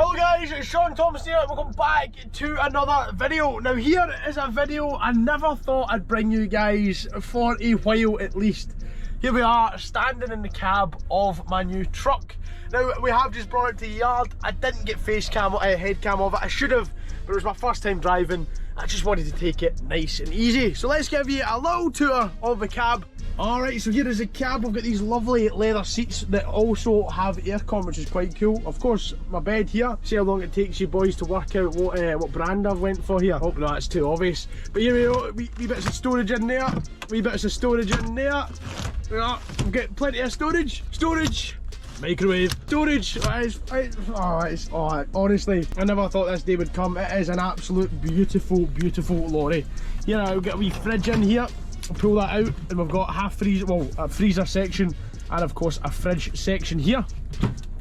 Hello guys, it's Shaun Thomson here. Welcome back to another video. Now here is a video I never thought I'd bring you guys for a while at least. Here we are standing in the cab of my new truck. Now we have just brought it to the yard. I didn't get head cam of it. I should have, but it was my first time driving. I just wanted to take it nice and easy. So let's give you a little tour of the cab. Alright, so here is the cab. We've got these lovely leather seats that also have aircon, which is quite cool. Of course, my bed here. See how long it takes you boys to work out what brand I've went for here. Hope that's too obvious. But here we go, wee bits of storage in there. Wee bits of storage in there. Yeah, we've got plenty of storage. Microwave, storage. Honestly, I never thought this day would come. It is an absolute beautiful, beautiful lorry. Here I've got a wee fridge in here. Pull that out, and we've got a freezer section, and of course a fridge section here,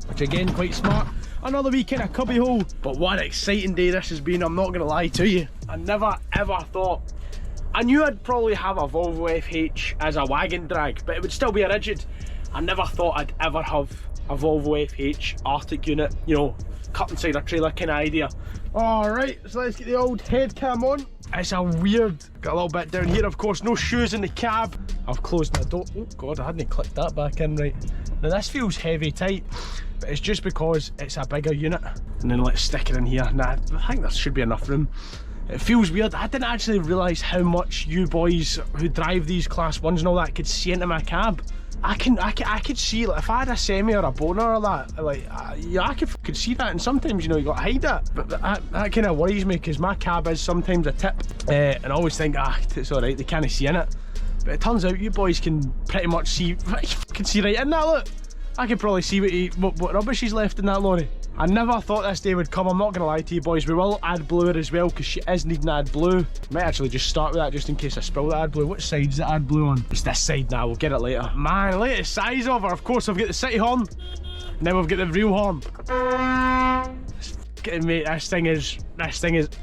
which again quite smart. Another wee kind of cubby hole. But what an exciting day this has been, I'm not going to lie to you. I never ever thought. I knew I'd probably have a Volvo FH as a wagon drag, but it would still be a rigid. I never thought I'd ever have a Volvo FH Arctic unit, you know, cut inside a trailer kind of idea. Alright, so let's get the old head cam on. It's a weird, got a little bit down here, of course, no shoes in the cab. I've closed my door. Oh god, I hadn't clicked that back in right. Now this feels heavy tight, but it's just because it's a bigger unit. And then let's stick it in here. Nah, I think there should be enough room. It feels weird. I didn't actually realise how much you boys who drive these class 1s and all that could see into my cab. I could see, like, if I had a semi or a boner or that, like, yeah, I could see that, and sometimes, you know, you got to hide it. But that kind of worries me, because my cab is sometimes a tip, and I always think, it's alright, they can't see in it. But it turns out you boys can pretty much see, can see right in that, look. I could probably see what rubbish he's left in that lorry. I never thought this day would come, I'm not going to lie to you boys. We will add blue as well, because she is needing add blue. Might actually just start with that just in case I spill the add blue. Which side's the add blue on? It's this side now, we'll get it later. Man, look at the size of her. Of course, I've got the city horn. Now we've got the real horn. Mate, this thing is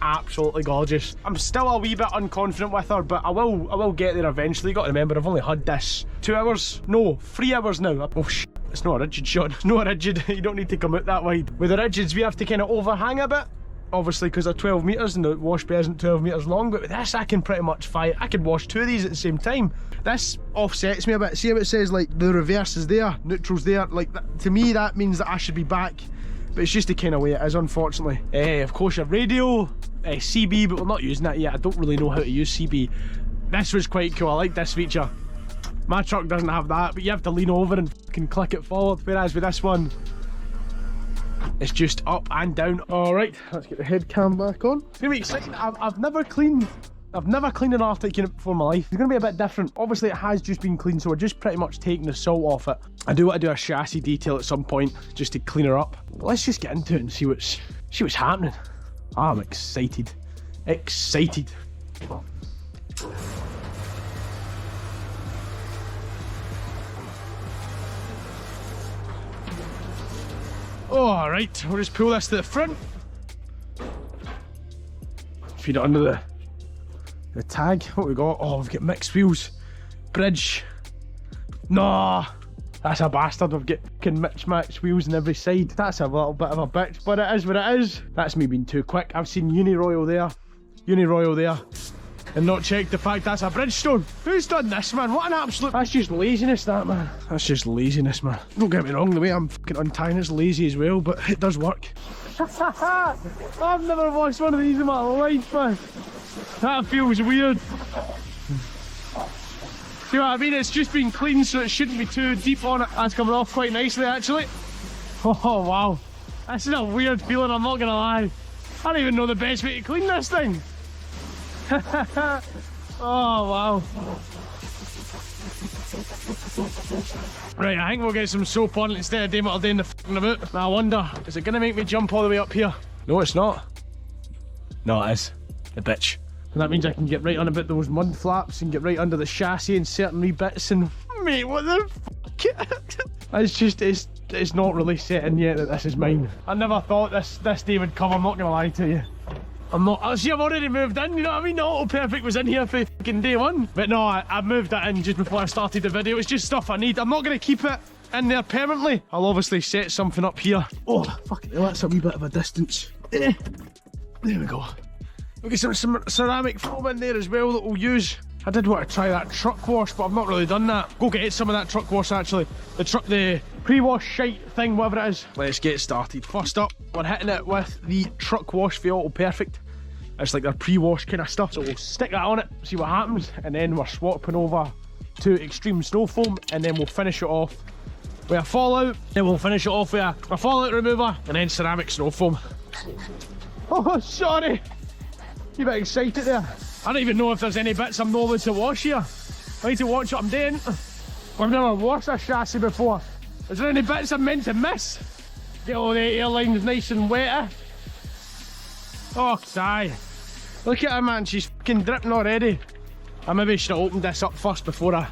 absolutely gorgeous. I'm still a wee bit unconfident with her, but I will get there eventually. You got to remember, I've only had this 2 hours, no, 3 hours now. Oh shit. It's not a rigid, Shaun. It's not a rigid. You don't need to come out that wide. With the rigids, we have to kind of overhang a bit, obviously, because they're 12 metres and the wash bay isn't 12 metres long. But with this, I can pretty much fight. I could wash 2 of these at the same time. This offsets me a bit. See how it says, like, the reverse is there, neutral's there. Like, to me, that means that I should be back. But it's just the kind of way it is, unfortunately. Of course, your radio, CB, but we're not using that yet. I don't really know how to use CB. This was quite cool. I like this feature. My truck doesn't have that, but you have to lean over and can click it forward, whereas with this one, it's just up and down. Alright, let's get the head cam back on. It's gonna be exciting. I've never cleaned an Arctic unit before in my life. It's gonna be a bit different. Obviously it has just been cleaned, so we're just pretty much taking the salt off it. I do want to do a chassis detail at some point, just to clean her up. But let's just get into it and see what's happening. I'm excited. Excited. Alright, we'll just pull this to the front. Feed it under the tag. What we got? Oh, we've got mixed wheels. Bridge. No, that's a bastard. We've got mismatched wheels on every side. That's a little bit of a bitch, but it is what it is. That's me being too quick. I've seen Uniroyal there, and not checked the fact that's a Bridgestone. Who's done this, man? What an absolute... That's just laziness, that, man. That's just laziness, man. Don't get me wrong, the way I'm fucking untying it's lazy as well, but it does work. I've never watched one of these in my life, man. That feels weird. See what I mean? It's just been cleaned, so it shouldn't be too deep on it. That's coming off quite nicely, actually. Oh, wow. This is a weird feeling, I'm not gonna lie. I don't even know the best way to clean this thing. Oh wow. Right, I think we'll get some soap on it instead of doing what I'm doing the f***ing about. Now I wonder, is it going to make me jump all the way up here? No, it's not. No, it is. The bitch. And that means I can get right on about those mud flaps and get right under the chassis and certain wee bits and... Mate, what the f***? It's not really set in yet that this is mine. I never thought this day would come, I'm not going to lie to you. I'm not, see, I've already moved in, you know what I mean? The Auto Perfect was in here for fucking day one. But no, I moved that in just before I started the video. It's just stuff I need. I'm not going to keep it. in there permanently. I'll obviously set something up here. Oh, fucking hell, that's a wee bit of a distance. There we go. We'll get some ceramic foam in there as well that we'll use. I did want to try that truck wash, but I've not really done that. Go get some of that truck wash actually. The pre-wash shite thing, whatever it is. Let's get started. First up, we're hitting it with the truck wash for Auto Perfect. It's like their pre-wash kind of stuff. So we'll stick that on it, see what happens, and then we're swapping over to Extreme Snow Foam, and then we'll finish it off with a fallout. Then we'll finish it off with a fallout remover, and then ceramic snow foam. Oh, sorry. You bit excited there. I don't even know if there's any bits I'm not allowed to wash here. I need to watch what I'm doing. I've never washed a chassis before. Is there any bits I'm meant to miss? Get all the airlines nice and wet. Oh, sigh. Look at her, man, she's fucking dripping already. I maybe should have opened this up first before I...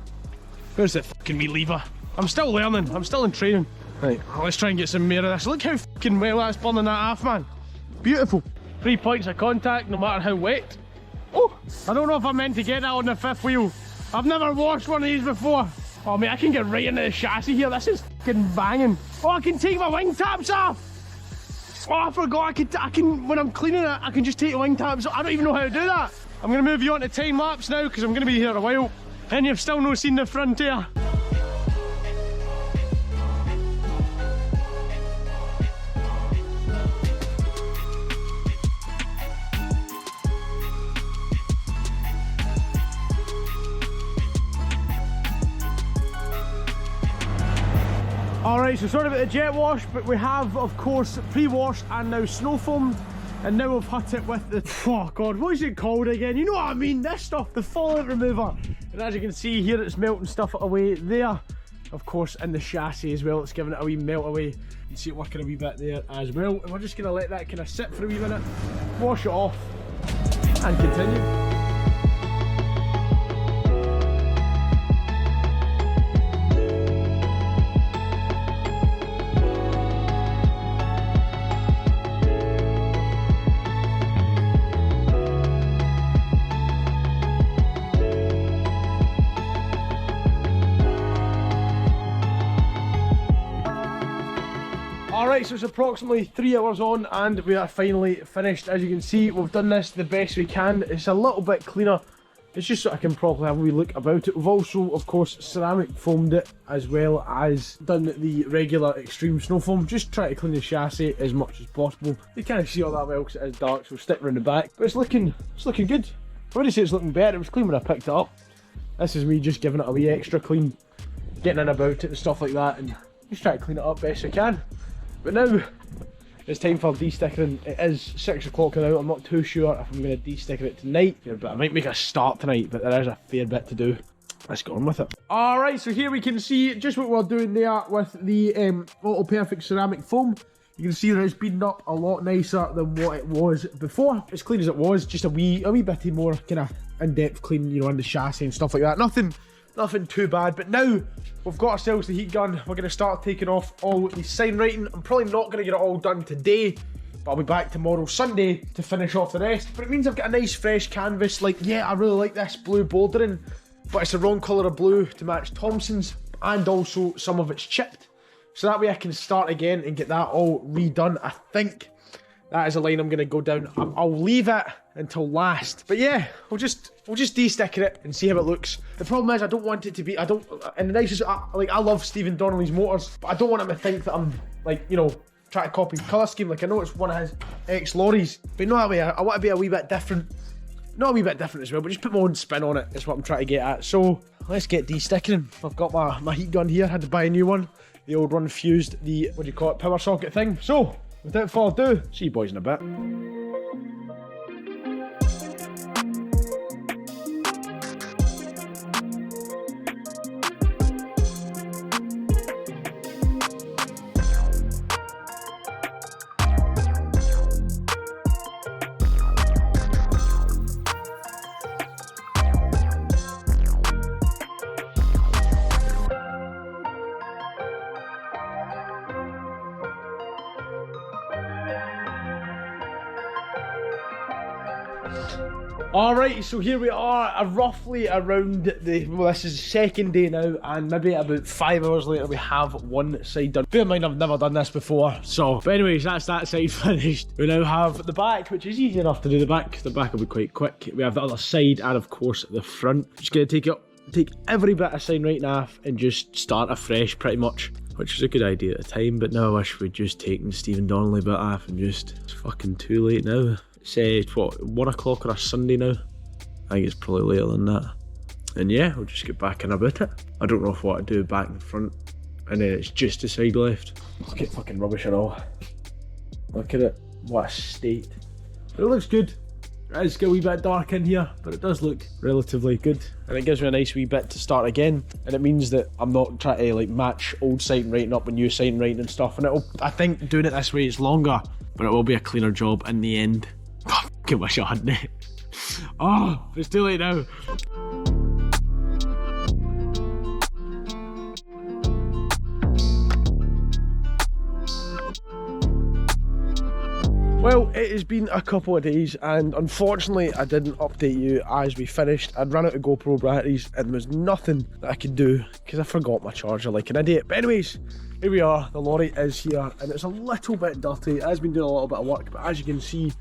Where's the fucking wee lever? I'm still learning, I'm still in training. Right, let's try and get some more of this. Look how fucking well that's burning that off, man. Beautiful. 3 points of contact, no matter how wet. Oh, I don't know if I meant to get that on the fifth wheel. I've never washed one of these before. Oh mate, I can get right into the chassis here. This is fucking banging. Oh, I can take my wing taps off. Oh, I forgot. I can when I'm cleaning it, I can just take the wing taps off. I don't even know how to do that. I'm gonna move you on to time lapse now because I'm gonna be here a while, and you've still not seen the front here. Alright, so sorry about the jet wash, but we have, of course, pre-washed and now snow foamed. And now we've hit it with the, oh god, what is it called again? You know what I mean, this stuff, the fallout remover. And as you can see here, it's melting stuff away there. Of course, in the chassis as well, it's giving it a wee melt away. You can see it working a wee bit there as well. And we're just going to let that kind of sit for a wee minute, wash it off, and continue. Alright, so it's approximately 3 hours on and we are finally finished. As you can see, we've done this the best we can. It's a little bit cleaner. It's just so I can properly have a wee look about it. We've also, of course, ceramic foamed it as well as done the regular extreme snow foam. Just try to clean the chassis as much as possible. You can't see all that well because it is dark, so we'll stick around the back. But it's looking good. I wouldn't say it's looking better. It was clean when I picked it up. This is me just giving it a wee extra clean, getting in about it and stuff like that, and just try to clean it up best I can. But now it's time for de-stickering. It is 6 o'clock now. I'm not too sure if I'm going to de-sticker it tonight, but I might make a start tonight, but there is a fair bit to do. Let's get on with it. Alright, so here we can see just what we're doing there with the Auto Perfect ceramic foam. You can see that it's been up a lot nicer than what it was before. As clean as it was, just a wee bit more kind of in-depth clean, you know, in the chassis and stuff like that. Nothing too bad, but now we've got ourselves the heat gun. We're going to start taking off all the sign writing. I'm probably not going to get it all done today, but I'll be back tomorrow, Sunday, to finish off the rest. But it means I've got a nice fresh canvas. Like, yeah, I really like this blue bordering, but it's the wrong colour of blue to match Thomson's, and also some of it's chipped. So that way I can start again and get that all redone. I think that is a line I'm going to go down. I'll leave it until last. But yeah, we'll just de-sticker it and see how it looks. The problem is I don't want it to be, and the nicest, I love Stephen Donnelly's motors, but I don't want him to think that I'm, like, you know, trying to copy his colour scheme. Like, I know it's one of his ex-lorries, but no, that way I want to be a wee bit different. Not a wee bit different as well, but just put my own spin on it is what I'm trying to get at. So let's get de-stickering. I've got my heat gun here, had to buy a new one. The old one fused the, what do you call it, power socket thing. So without further ado, see you boys in a bit. Alright, so here we are, roughly around the, well, this is the second day now, and maybe about 5 hours later we have one side done. Bear in mind I've never done this before, so, but anyways, that's that side finished. We now have the back, which is easy enough to do the back. The back will be quite quick. We have the other side and of course the front. Just gonna take every bit of sign writing off and just start afresh pretty much. Which was a good idea at the time, but now I wish we'd just taken the Stephen Donnelly bit off and just, it's fucking too late now. It's what, 1 o'clock on a Sunday now? I think it's probably later than that. And yeah, we'll just get back in about it. I don't know if what to do back and front. And then it's just the side left. Look at fucking rubbish and all. Look at it, what a state. But it looks good. It is a wee bit dark in here, but it does look relatively good. And it gives me a nice wee bit to start again. And it means that I'm not trying to like match old sight writing up with new sight writing and stuff. And it'll, I think doing it this way is longer, but it will be a cleaner job in the end. I fucking wish I hadn't it. Oh, it's too late now. Well, it has been a couple of days and unfortunately I didn't update you as we finished. I'd run out of GoPro batteries and there was nothing that I could do because I forgot my charger like an idiot. But anyways, here we are, the lorry is here and it's a little bit dirty. It has been doing a little bit of work, but as you can see,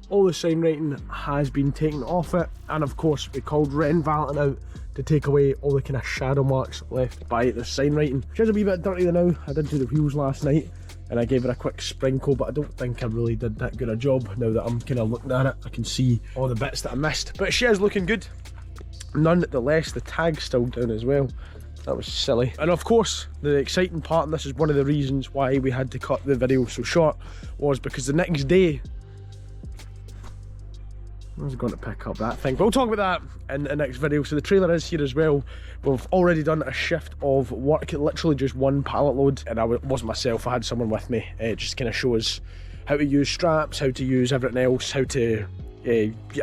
all the sign writing has been taken off it, and of course we called Ren Valentin out to take away all the kind of shadow marks left by the sign writing. Which is a wee bit dirty now. I did do the wheels last night and I gave it a quick sprinkle, but I don't think I really did that good a job. Now that I'm kind of looking at it, I can see all the bits that I missed, but she is looking good. Nonetheless, the tag's still down as well. That was silly. And of course, the exciting part, and this is one of the reasons why we had to cut the video so short, was because the next day I was going to pick up that thing, but we'll talk about that in the next video. So the trailer is here as well. We've already done a shift of work, literally just one pallet load, and I wasn't myself, I had someone with me. It just kind of shows how to use straps, how to use everything else, how to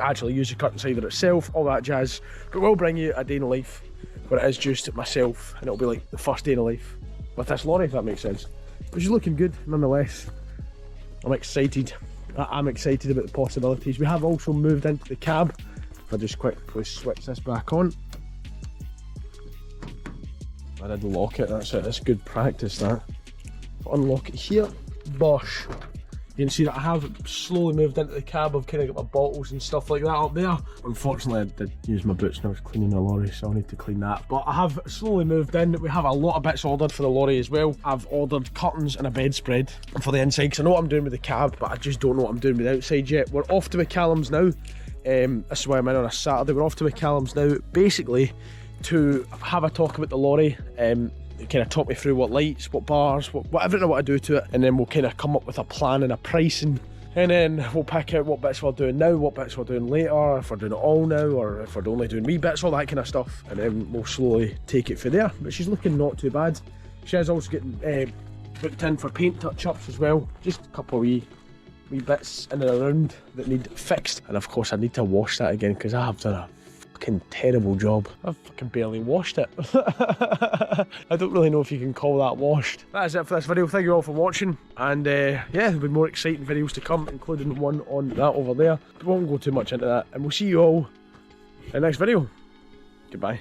actually use the curtain sider itself, all that jazz. But we'll bring you a day in the life where it is just myself, and it'll be like the first day in the life with this lorry, if that makes sense. But she's looking good nonetheless. I'm excited. I'm excited about the possibilities. We have also moved into the cab. If I just quickly switch this back on. I did lock it, that's it, that's good practice that. Unlock it here, bosh. You can see that I have slowly moved into the cab. I've kind of got my bottles and stuff like that up there. Unfortunately, I did use my boots when I was cleaning the lorry, so I'll need to clean that. But I have slowly moved in. We have a lot of bits ordered for the lorry as well. I've ordered curtains and a bedspread for the inside, because I know what I'm doing with the cab, but I just don't know what I'm doing with the outside yet. We're off to McCallum's now. This is why I'm in on a Saturday. We're off to McCallum's now, basically to have a talk about the lorry. Kind of talk me through what lights, what bars, what everything I want to do to it, and then we'll kind of come up with a plan and a pricing, and then we'll pick out what bits we're doing now, what bits we're doing later, if we're doing it all now, or if we're only doing wee bits, all that kind of stuff, and then we'll slowly take it from there. But she's looking not too bad. She is also getting booked in for paint touch-ups as well, just a couple of wee bits in and around that need fixed, and of course I need to wash that again because I have done a fucking terrible job. I've fucking barely washed it. I don't really know if you can call that washed. That is it for this video. Thank you all for watching, and yeah, there'll be more exciting videos to come, including one on that over there, but we won't go too much into that, and we'll see you all in the next video. Goodbye.